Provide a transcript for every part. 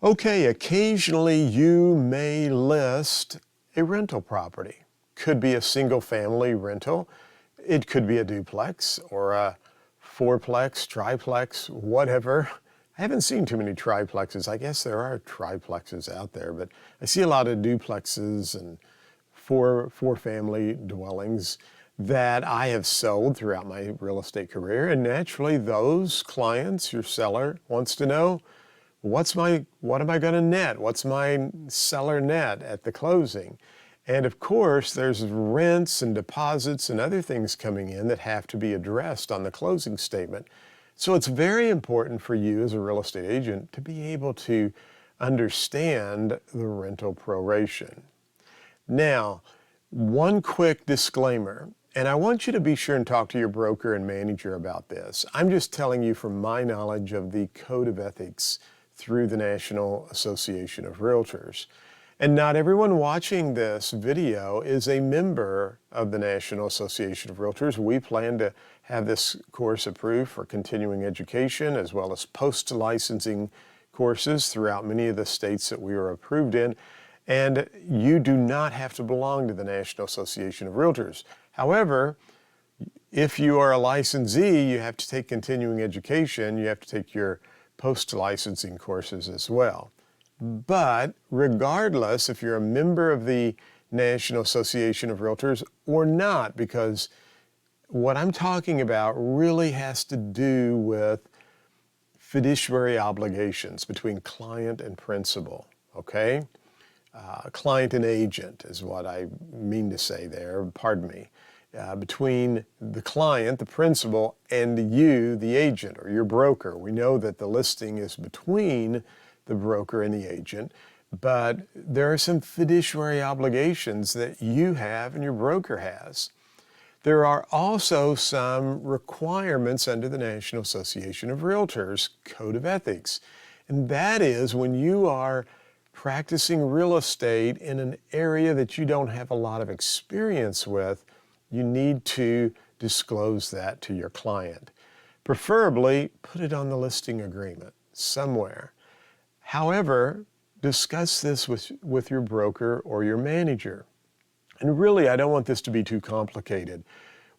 Okay, occasionally you may list a rental property. Could be a single family rental. It could be a duplex or a fourplex, triplex, whatever. I haven't seen too many triplexes. I guess there are triplexes out there, but I see a lot of duplexes and four family dwellings that I have sold throughout my real estate career. And naturally, those clients, your seller wants to know, what am I going to net? What's my seller net at the closing? And of course, there's rents and deposits and other things coming in that have to be addressed on the closing statement. So it's very important for you as a real estate agent to be able to understand the rental proration. Now, one quick disclaimer, and I want you to be sure and talk to your broker and manager about this. I'm just telling you from my knowledge of the Code of Ethics through the National Association of Realtors. And not everyone watching this video is a member of the National Association of Realtors. We plan to have this course approved for continuing education as well as post-licensing courses throughout many of the states that we are approved in. And you do not have to belong to the National Association of Realtors. However, if you are a licensee, you have to take continuing education. You have to take your post-licensing courses as well. But regardless, if you're a member of the National Association of Realtors or not, because what I'm talking about really has to do with fiduciary obligations between client and principal, okay? Client and agent is what I mean to say there, pardon me. Between the client, the principal, and you, the agent or your broker. We know that the listing is between the broker and the agent, but there are some fiduciary obligations that you have and your broker has. There are also some requirements under the National Association of Realtors Code of Ethics, and that is when you are practicing real estate in an area that you don't have a lot of experience with, you need to disclose that to your client. Preferably, put it on the listing agreement somewhere. However, discuss this with your broker or your manager. And really, I don't want this to be too complicated.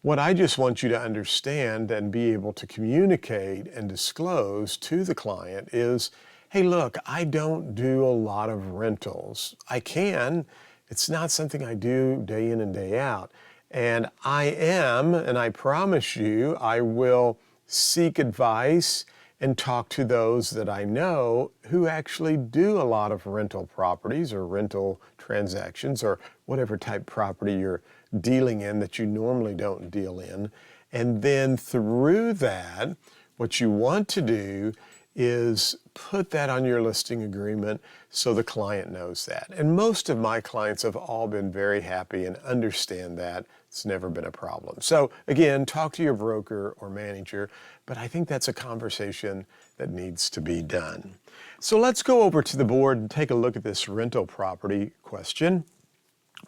What I just want you to understand and be able to communicate and disclose to the client is, hey, look, I don't do a lot of rentals. I can. It's not something I do day in and day out. And I promise you, I will seek advice and talk to those that I know who actually do a lot of rental properties or rental transactions or whatever type property you're dealing in that you normally don't deal in. And then through that, what you want to do is put that on your listing agreement so the client knows that. And most of my clients have all been very happy and understand that. It's never been a problem. So again, talk to your broker or manager, but I think that's a conversation that needs to be done. So let's go over to the board and take a look at this rental property question.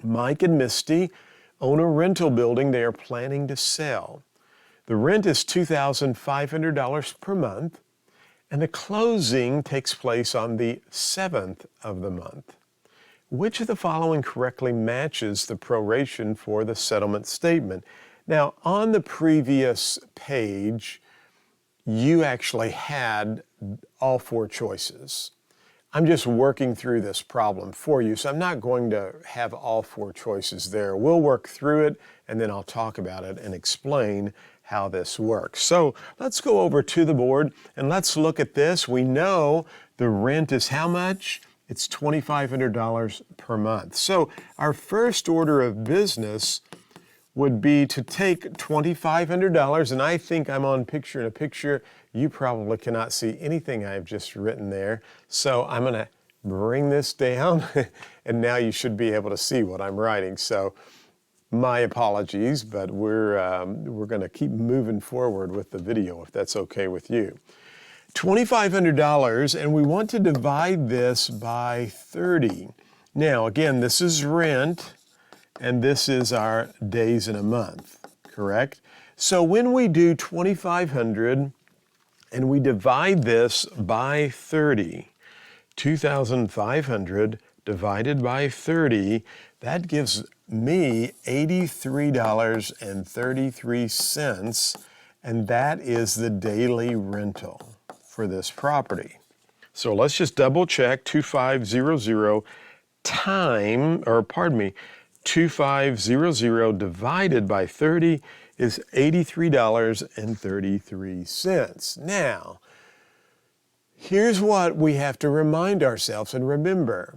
Mike and Misty own a rental building they are planning to sell. The rent is $2,500 per month, and the closing takes place on the 7th of the month. Which of the following correctly matches the proration for the settlement statement? Now, on the previous page, you actually had all four choices. I'm just working through this problem for you, so I'm not going to have all four choices there. We'll work through it, and then I'll talk about it and explain how this works. So let's go over to the board, and let's look at this. We know the rent is how much? It's $2,500 per month. So our first order of business would be to take $2,500, and I think I'm on picture in a picture. You probably cannot see anything I've just written there. So I'm going to bring this down, and now you should be able to see what I'm writing. So my apologies, but we're going to keep moving forward with the video if that's okay with you. $2,500, and we want to divide this by 30. Now, again, this is rent, and this is our days in a month, correct? So when we do 2,500 and we divide this by 30, $2,500 divided by 30, that gives me $83.33, and that is the daily rental for this property. So let's just double check. 2500 2500 divided by 30 is $83.33. Now, here's what we have to remind ourselves and remember.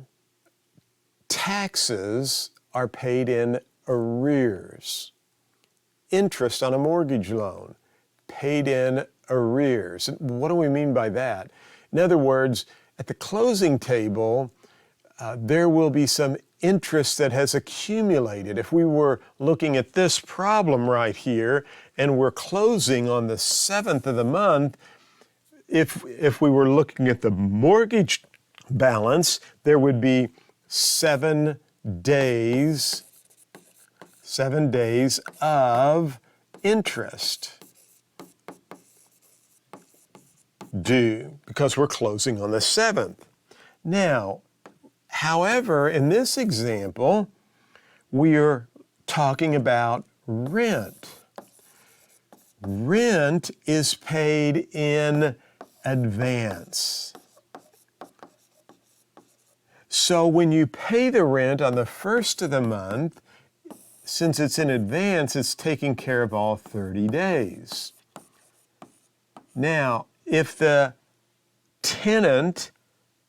Taxes are paid in arrears. Interest on a mortgage loan, paid in arrears. What do we mean by that? In other words, at the closing table, there will be some interest that has accumulated. If we were looking at this problem right here and we're closing on the 7th of the month, if we were looking at the mortgage balance, there would be 7 days of interest due because we're closing on the 7th. Now, however, in this example, we are talking about rent. Rent is paid in advance. So when you pay the rent on the 1st of the month, since it's in advance, it's taking care of all 30 days. Now, if the tenant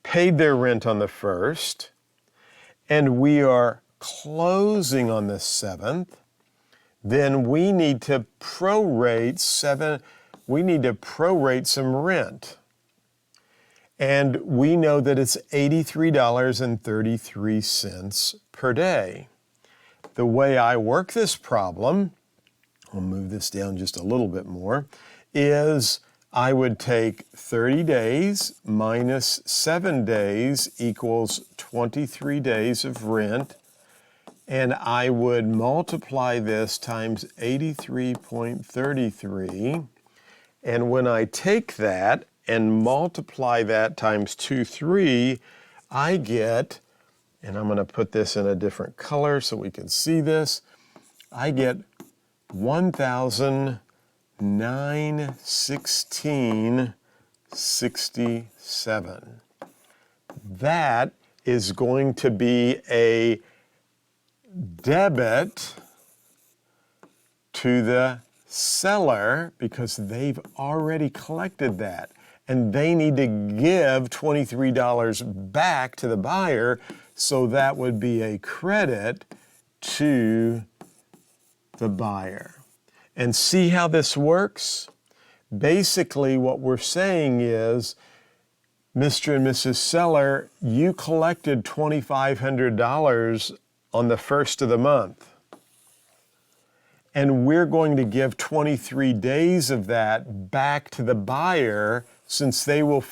paid their rent on the 1st, and we are closing on the 7th, then we need to prorate some rent. And we know that it's $83.33 per day. The way I work this problem, I'll move this down just a little bit more, is I would take 30 days minus 7 days equals 23 days of rent, and I would multiply this times 83.33, and when I take that and multiply that times 23, I get, and I'm going to put this in a different color so we can see this, I get 1,916.67. That is going to be a debit to the seller because they've already collected that. And they need to give $23 back to the buyer, so that would be a credit to the buyer. And see how this works? Basically, what we're saying is, Mr. and Mrs. Seller, you collected $2,500 on the 1st of the month. And we're going to give 23 days of that back to the buyer, since they will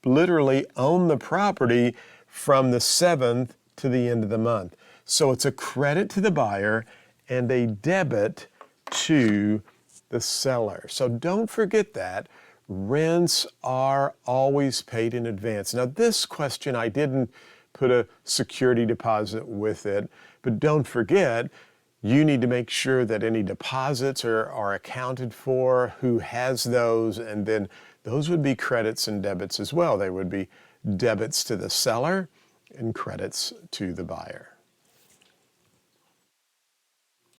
literally own the property from the 7th to the end of the month. So it's a credit to the buyer and a debit to the seller. So don't forget that. Rents are always paid in advance. Now this question, I didn't put a security deposit with it, but don't forget, you need to make sure that any deposits are accounted for, who has those, and then those would be credits and debits as well. They would be debits to the seller and credits to the buyer.